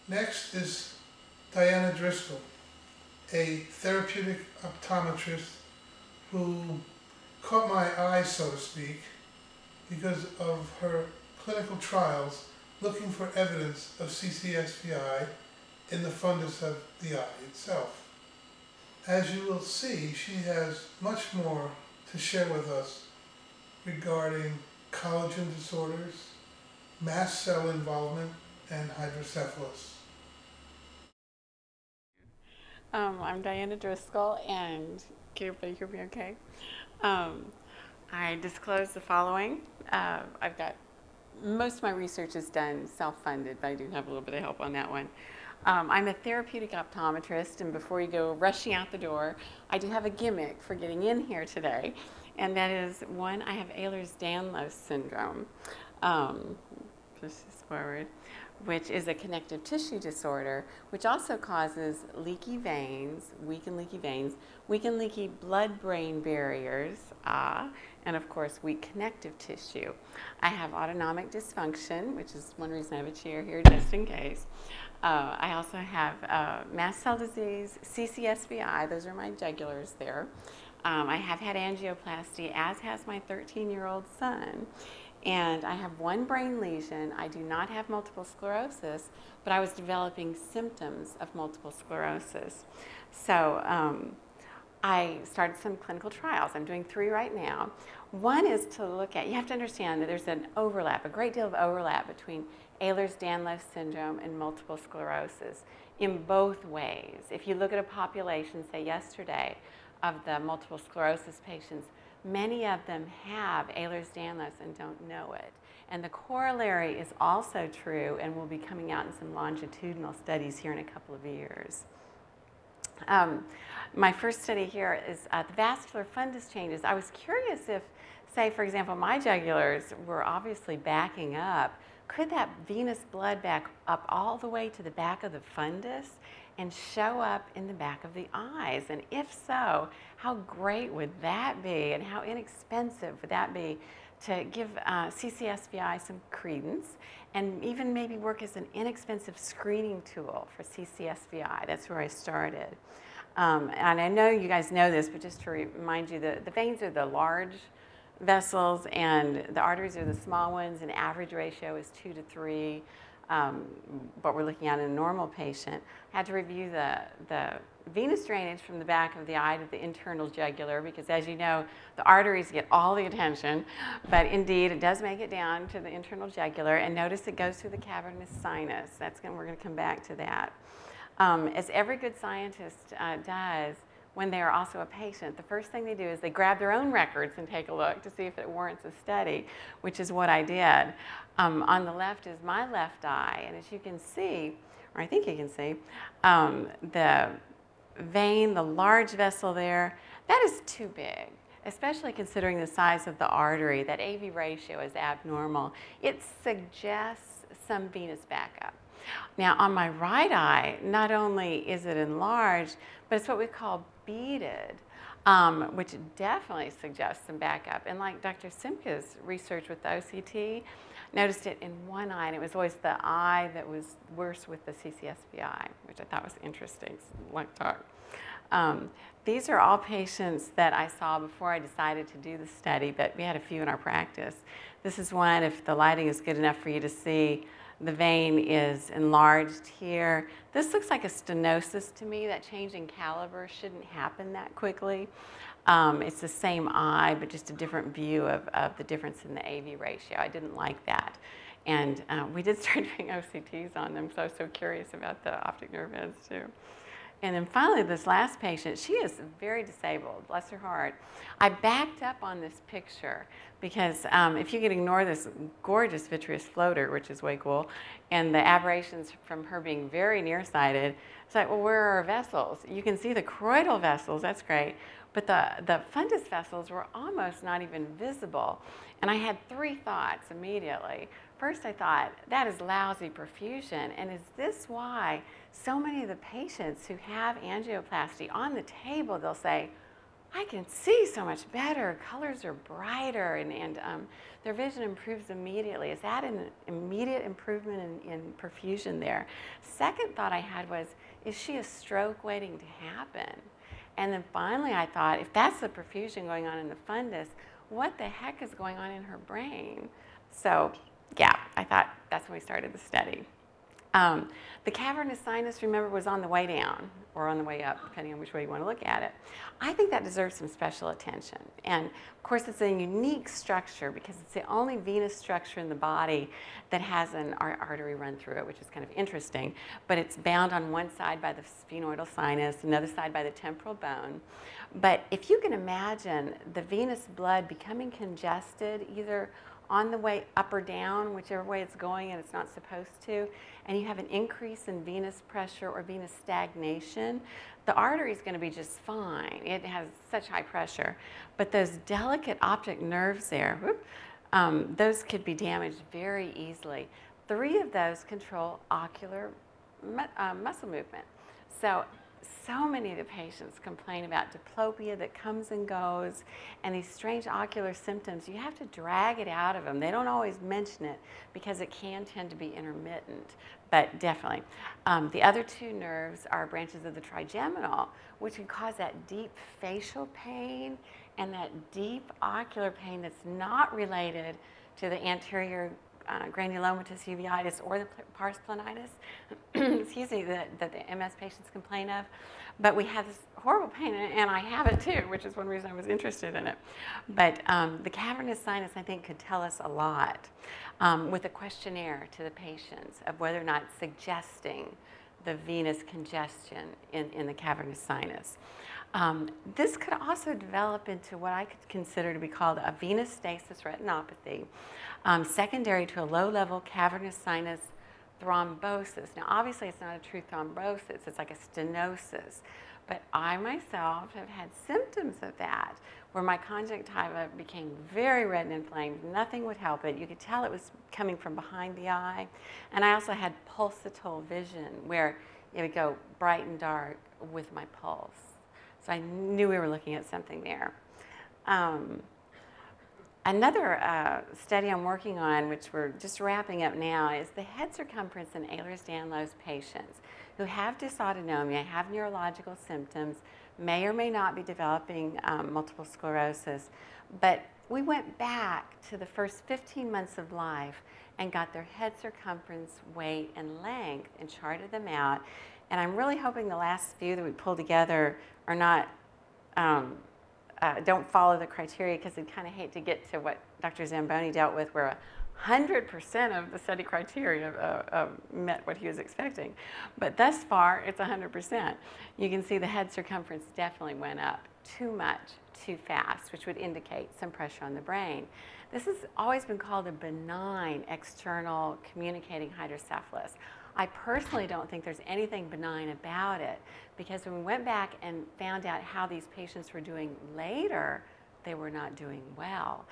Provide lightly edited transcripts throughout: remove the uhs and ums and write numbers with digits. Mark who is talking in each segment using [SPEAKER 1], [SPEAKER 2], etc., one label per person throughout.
[SPEAKER 1] Next is Diana Driscoll, a therapeutic optometrist who caught my eye, so to speak, because of her clinical trials looking for evidence of CCSVI in the fundus of the eye itself. As you will see, she has much more to share with us regarding collagen disorders, mast cell involvement, and hydrocephalus.
[SPEAKER 2] I'm Diana Driscoll, and can everybody hear me okay? Um, I disclose the following. I've got most of my research is done self-funded, but I do have a little bit of help on that one. I'm a therapeutic optometrist, and before you go rushing out the door, I do have a gimmick for getting in here today, and that is one, I have Ehlers-Danlos syndrome. Just forward, which is a connective tissue disorder, which also causes leaky veins, weak and leaky blood-brain barriers, and of course weak connective tissue. I have autonomic dysfunction, which is one reason I have a chair here just in case. I also have mast cell disease, CCSVI, those are my jugulars there. I have had angioplasty, as has my 13-year-old son. And I have one brain lesion. I do not have multiple sclerosis, but I was developing symptoms of multiple sclerosis. So I started some clinical trials. I'm doing 3 right now. One is to look at, you have to understand that there's an overlap, a great deal of overlap between Ehlers-Danlos syndrome and multiple sclerosis in both ways. If you look at a population, say yesterday, of the multiple sclerosis patients, many of them have Ehlers-Danlos and don't know it. And the corollary is also true and will be coming out in some longitudinal studies here in a couple of years. My first study here is the vascular fundus changes. I was curious if, say, for example, my jugulars were obviously backing up. Could that venous blood back up all the way to the back of the fundus and show up in the back of the eyes? And if so, how great would that be, and how inexpensive would that be to give CCSVI some credence and even maybe work as an inexpensive screening tool for CCSVI? That's where I started. And I know you guys know this, but just to remind you, the veins are the large vessels and the arteries are the small ones, and average ratio is 2 to 3. What we're looking at in a normal patient. I had to review the venous drainage from the back of the eye to the internal jugular, because as you know, the arteries get all the attention, but indeed it does make it down to the internal jugular, and notice it goes through the cavernous sinus. We're going to come back to that. As every good scientist does, when they are also a patient, the first thing they do is they grab their own records and take a look to see if it warrants a study, which is what I did. On the left is my left eye, and as you can see, or I think you can see, the vein, the large vessel there, that is too big, especially considering the size of the artery. That AV ratio is abnormal. It suggests some venous backup. Now, on my right eye, not only is it enlarged, but it's what we call beaded, which definitely suggests some backup. And like Dr. Simka's research with the OCT, noticed it in one eye, and it was always the eye that was worse with the CCSVI, which I thought was interesting, like talk. These are all patients that I saw before I decided to do the study, but we had a few in our practice. This is one, if the lighting is good enough for you to see, the vein is enlarged here. This looks like a stenosis to me. That change in caliber shouldn't happen that quickly. It's the same eye, but just a different view of the difference in the AV ratio. I didn't like that. And we did start doing OCTs on them, so I was so curious about the optic nerve ends too. And then finally, this last patient, she is very disabled, bless her heart. I backed up on this picture because if you can ignore this gorgeous vitreous floater, which is way cool, and the aberrations from her being very nearsighted, it's like, well, where are our vessels? You can see the choroidal vessels, that's great, but the fundus vessels were almost not even visible. And I had 3 thoughts immediately. First, I thought, that is lousy perfusion, and is this why so many of the patients who have angioplasty on the table, they'll say, I can see so much better. Colors are brighter, and their vision improves immediately. Is that an immediate improvement in perfusion there? Second thought I had was, is she a stroke waiting to happen? And then finally I thought, if that's the perfusion going on in the fundus, what the heck is going on in her brain? So yeah, I thought that's when we started the study. The cavernous sinus, remember, was on the way down or on the way up, depending on which way you want to look at it. I think that deserves some special attention. And of course, it's a unique structure because it's the only venous structure in the body that has an artery run through it, which is kind of interesting. But it's bound on one side by the sphenoidal sinus, another side by the temporal bone. But if you can imagine the venous blood becoming congested, either on the way up or down, whichever way it's going and it's not supposed to, and you have an increase in venous pressure or venous stagnation, the artery is going to be just fine. It has such high pressure. But those delicate optic nerves there, those could be damaged very easily. 3 of those control ocular muscle movement. So many of the patients complain about diplopia that comes and goes and these strange ocular symptoms. You have to drag it out of them. They don't always mention it because it can tend to be intermittent, but definitely. The other 2 nerves are branches of the trigeminal, which can cause that deep facial pain and that deep ocular pain that's not related to the anterior granulomatous uveitis or the pars planitis, excuse me, that the MS patients complain of. But we have this horrible pain, and I have it too, which is one reason I was interested in it. But the cavernous sinus, I think, could tell us a lot with a questionnaire to the patients of whether or not it's suggesting the venous congestion in the cavernous sinus. This could also develop into what I could consider to be called a venous stasis retinopathy, secondary to a low-level cavernous sinus thrombosis. Now, obviously, it's not a true thrombosis. It's like a stenosis. But I myself have had symptoms of that, where my conjunctiva became very red and inflamed. Nothing would help it. You could tell it was coming from behind the eye. And I also had pulsatile vision, where it would go bright and dark with my pulse. So I knew we were looking at something there. Another study I'm working on, which we're just wrapping up now, is the head circumference in Ehlers-Danlos patients who have dysautonomia, have neurological symptoms, may or may not be developing multiple sclerosis. But we went back to the first 15 months of life and got their head circumference, weight, and length and charted them out. And I'm really hoping the last few that we pulled together are not don't follow the criteria, because I'd kind of hate to get to what Dr. Zamboni dealt with, where 100% of the study criteria met what he was expecting. But thus far, it's 100%. You can see the head circumference definitely went up too much, too fast, which would indicate some pressure on the brain. This has always been called a benign external communicating hydrocephalus. I personally don't think there's anything benign about it, because when we went back and found out how these patients were doing later, they were not doing well.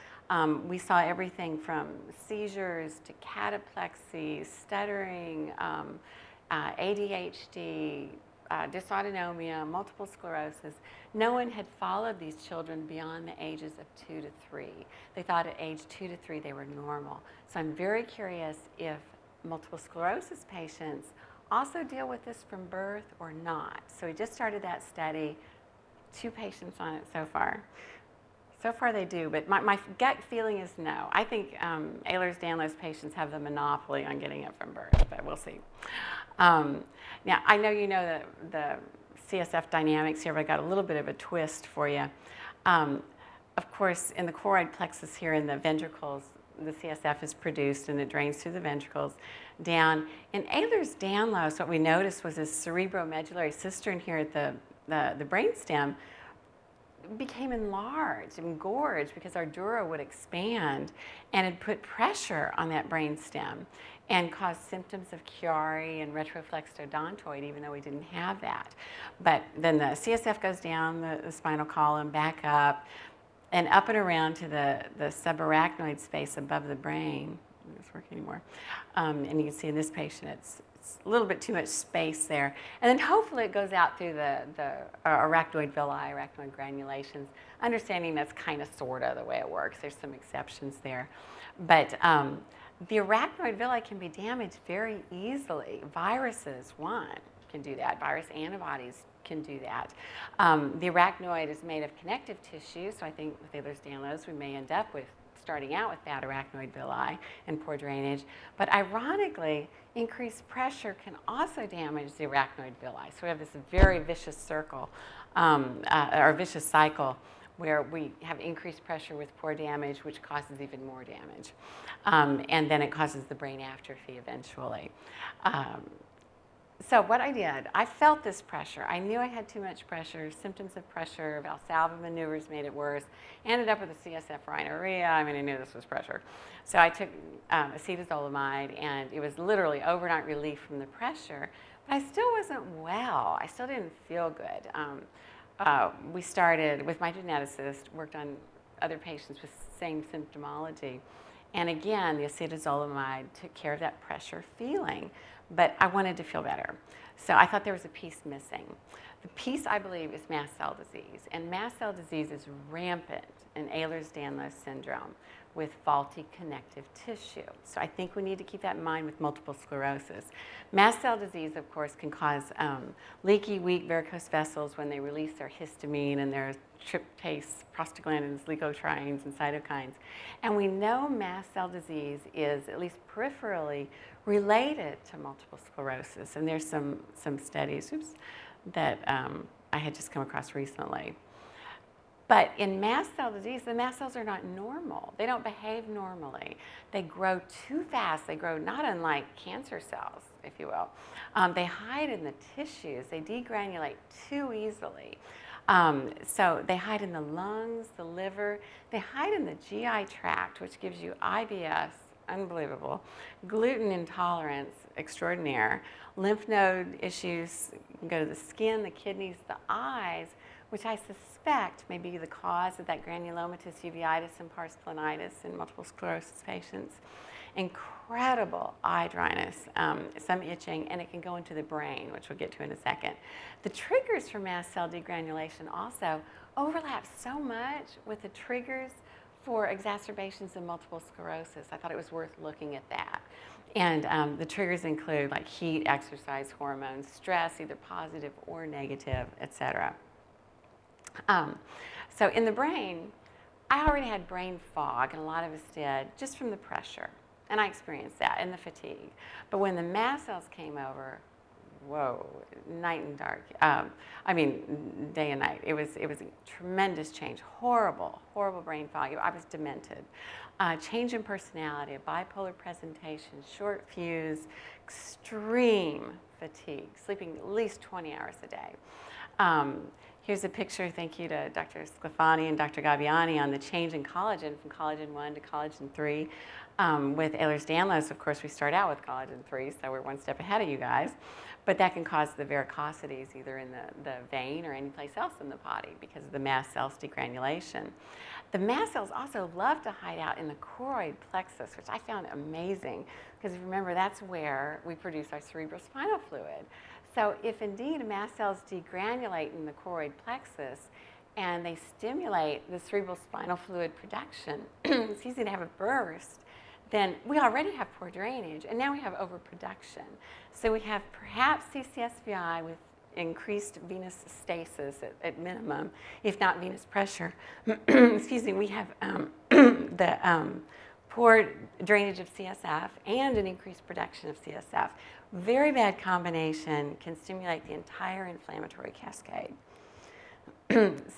[SPEAKER 2] We saw everything from seizures to cataplexy, stuttering, ADHD, dysautonomia, multiple sclerosis. No one had followed these children beyond the ages of 2 to 3. They thought at age 2 to 3 they were normal. So I'm very curious if multiple sclerosis patients also deal with this from birth or not. So we just started that study, 2 patients on it so far. So far they do, but my gut feeling is no. I think Ehlers-Danlos patients have the monopoly on getting it from birth, but we'll see. Now, I know you know the CSF dynamics here, but I got a little bit of a twist for you. Of course, in the choroid plexus here in the ventricles, the CSF is produced and it drains through the ventricles down. In Ehlers-Danlos, what we noticed was this cerebromedullary cistern here at the brainstem became enlarged and engorged because our dura would expand and it put pressure on that brainstem and caused symptoms of Chiari and retroflexed odontoid, even though we didn't have that. But then the CSF goes down the spinal column, back up, and up and around to the subarachnoid space above the brain. It's working anymore. And you can see in this patient, it's a little bit too much space there. And then hopefully it goes out through the arachnoid villi, arachnoid granulations, understanding that's kind of sort of the way it works. There's some exceptions there. But the arachnoid villi can be damaged very easily. Viruses, one, can do that. Virus antibodies can do that. The arachnoid is made of connective tissue, so I think with Ehlers-Danlos we may end up with starting out with bad arachnoid villi and poor drainage. But ironically, increased pressure can also damage the arachnoid villi. So we have this very vicious circle, or vicious cycle, where we have increased pressure with poor damage, which causes even more damage. And then it causes the brain atrophy eventually. So what I did, I felt this pressure. I knew I had too much pressure. Symptoms of pressure, Valsalva maneuvers made it worse. Ended up with a CSF rhinorrhea. I mean, I knew this was pressure. So I took acetazolamide, and it was literally overnight relief from the pressure. But I still wasn't well. I still didn't feel good. We started, with my geneticist, worked on other patients with the same symptomology. And again, the acetazolamide took care of that pressure feeling. But I wanted to feel better. So I thought there was a piece missing. The piece, I believe, is mast cell disease. And mast cell disease is rampant in Ehlers-Danlos syndrome with faulty connective tissue. So I think we need to keep that in mind with multiple sclerosis. Mast cell disease, of course, can cause leaky, weak varicose vessels when they release their histamine and their tryptase, prostaglandins, leukotrienes, and cytokines. And we know mast cell disease is, at least peripherally, related to multiple sclerosis. And there's some studies that I had just come across recently. But in mast cell disease, the mast cells are not normal. They don't behave normally. They grow too fast. They grow not unlike cancer cells, if you will. They hide in the tissues. They degranulate too easily. So they hide in the lungs, the liver. They hide in the GI tract, which gives you IBS, unbelievable, gluten intolerance, extraordinaire, lymph node issues can go to the skin, the kidneys, the eyes, which I suspect may be the cause of that granulomatous uveitis and pars planitis in multiple sclerosis patients. Incredible eye dryness, some itching, and it can go into the brain, which we'll get to in a second. The triggers for mast cell degranulation also overlap so much with the triggers for exacerbations of multiple sclerosis. I thought it was worth looking at that. And the triggers include like heat, exercise, hormones, stress, either positive or negative, etc. So in the brain, I already had brain fog, and a lot of us did, just from the pressure. And I experienced that and the fatigue. But when the mast cells came over, whoa, night and dark. I mean, day and night. It was a tremendous change. Horrible, horrible brain fog. I was demented. Change in personality, a bipolar presentation, short fuse, extreme fatigue, sleeping at least 20 hours a day. Here's a picture, thank you to Dr. Sclafani and Dr. Gabbiani, on the change in collagen from collagen 1 to collagen 3. With Ehlers-Danlos, of course, we start out with collagen 3, so we're one step ahead of you guys. But that can cause the varicosities either in the vein or any place else in the body because of the mast cells degranulation. The mast cells also love to hide out in the choroid plexus, which I found amazing because remember, that's where we produce our cerebrospinal fluid. So if indeed mast cells degranulate in the choroid plexus and they stimulate the cerebrospinal fluid production, it's easy to have a burst, then we already have poor drainage, and now we have overproduction. So we have perhaps CCSVI with increased venous stasis at minimum, if not venous pressure. Excuse me, we have the poor drainage of CSF and an increased production of CSF. Very bad combination, can stimulate the entire inflammatory cascade.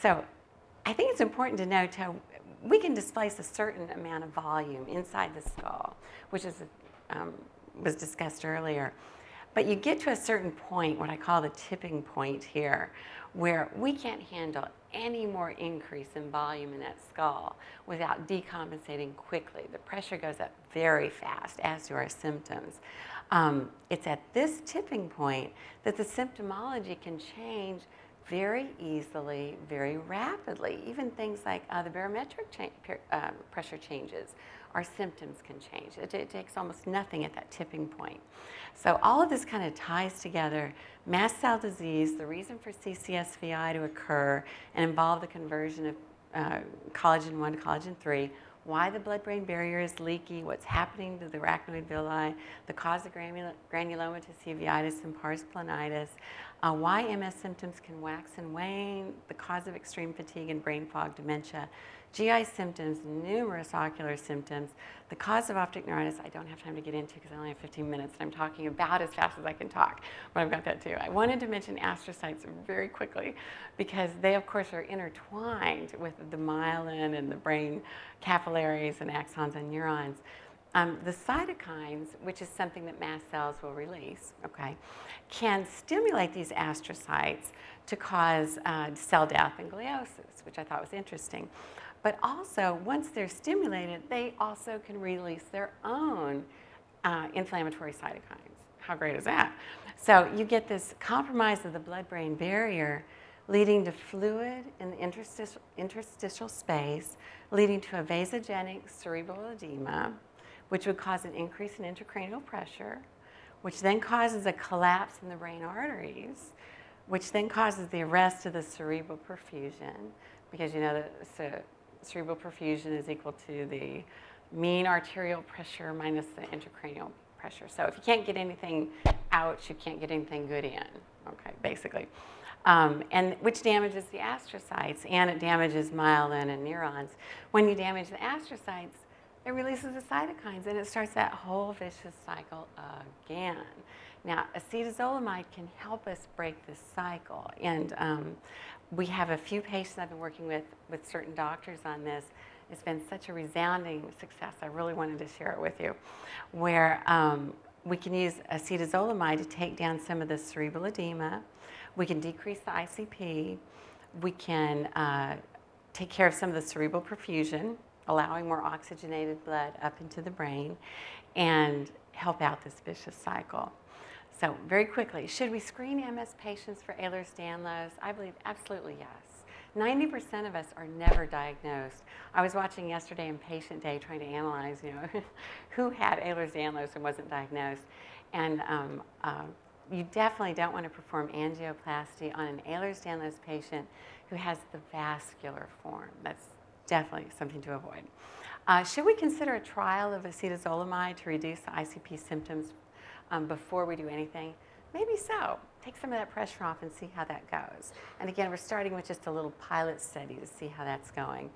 [SPEAKER 2] So I think it's important to note how we can displace a certain amount of volume inside the skull, which is, was discussed earlier. But you get to a certain point, what I call the tipping point here, where we can't handle any more increase in volume in that skull without decompensating quickly. The pressure goes up very fast, as do our symptoms. It's at this tipping point that the symptomology can change very easily, very rapidly. Even things like the barometric pressure changes, our symptoms can change. It takes almost nothing at that tipping point. So all of this kind of ties together. Mast cell disease, the reason for CCSVI to occur and involve the conversion of collagen 1 to collagen 3, why the blood-brain barrier is leaky, what's happening to the arachnoid villi, the cause of granulomatous uveitis and pars planitis, why MS symptoms can wax and wane, the cause of extreme fatigue and brain fog, dementia, GI symptoms, numerous ocular symptoms, the cause of optic neuritis I don't have time to get into because I only have 15 minutes and I'm talking about as fast as I can talk, but I've got that too. I wanted to mention astrocytes very quickly because they of course are intertwined with the myelin and the brain capillaries and axons and neurons. The cytokines, which is something that mast cells will release, okay, can stimulate these astrocytes to cause cell death and gliosis, which I thought was interesting. But also, once they're stimulated, they also can release their own inflammatory cytokines. How great is that? So you get this compromise of the blood-brain barrier leading to fluid in the interstitial space, leading to a vasogenic cerebral edema, which would cause an increase in intracranial pressure, which then causes a collapse in the brain arteries, which then causes the arrest of the cerebral perfusion, because you know the cerebral perfusion is equal to the mean arterial pressure minus the intracranial pressure. So if you can't get anything out, you can't get anything good in, okay, basically. And which damages the astrocytes, and it damages myelin and neurons. When you damage the astrocytes, it releases the cytokines, and it starts that whole vicious cycle again. Now, acetazolamide can help us break this cycle, and we have a few patients I've been working with certain doctors on this. It's been such a resounding success. I really wanted to share it with you, where we can use acetazolamide to take down some of the cerebral edema. We can decrease the ICP. We can take care of some of the cerebral perfusion, allowing more oxygenated blood up into the brain, and help out this vicious cycle. So very quickly, should we screen MS patients for Ehlers-Danlos? I believe absolutely yes. 90% of us are never diagnosed. I was watching yesterday in Patient Day trying to analyze, you know, who had Ehlers-Danlos and wasn't diagnosed. And you definitely don't want to perform angioplasty on an Ehlers-Danlos patient who has the vascular form. That's definitely something to avoid. Should we consider a trial of acetazolamide to reduce the ICP symptoms before we do anything? Maybe so. Take some of that pressure off and see how that goes. And again, we're starting with just a little pilot study to see how that's going.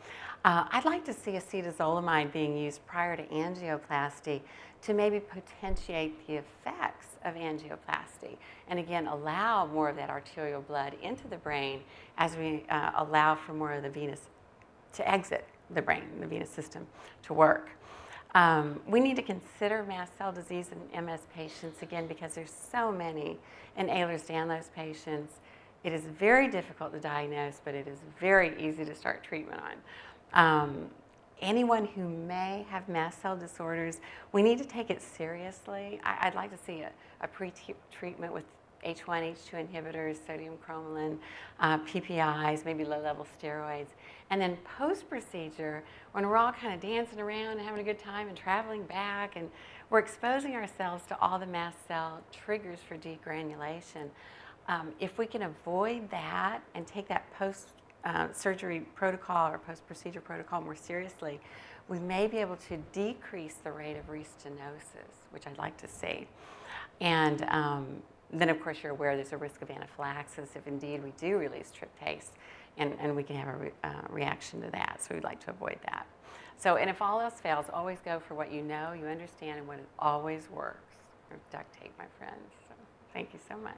[SPEAKER 2] I'd like to see acetazolamide being used prior to angioplasty to maybe potentiate the effects of angioplasty. And again, allow more of that arterial blood into the brain as we allow for more of the venous to exit the brain, the venous system, to work. We need to consider mast cell disease in MS patients, again, because there's so many in Ehlers-Danlos patients. It is very difficult to diagnose, but it is very easy to start treatment on. Anyone who may have mast cell disorders, we need to take it seriously. I'd like to see a pre-treatment with H1, H2 inhibitors, sodium cromolyn, PPIs, maybe low-level steroids. And then post-procedure, when we're all kind of dancing around and having a good time and traveling back, and we're exposing ourselves to all the mast cell triggers for degranulation, if we can avoid that and take that post-surgery protocol or post-procedure protocol more seriously, we may be able to decrease the rate of restenosis, which I'd like to see. And then, of course, you're aware there's a risk of anaphylaxis if indeed we do release tryptase, and we can have a reaction to that. So we'd like to avoid that. So, and if all else fails, always go for what you know, you understand, and what always works. Or duct tape, my friends. So, thank you so much.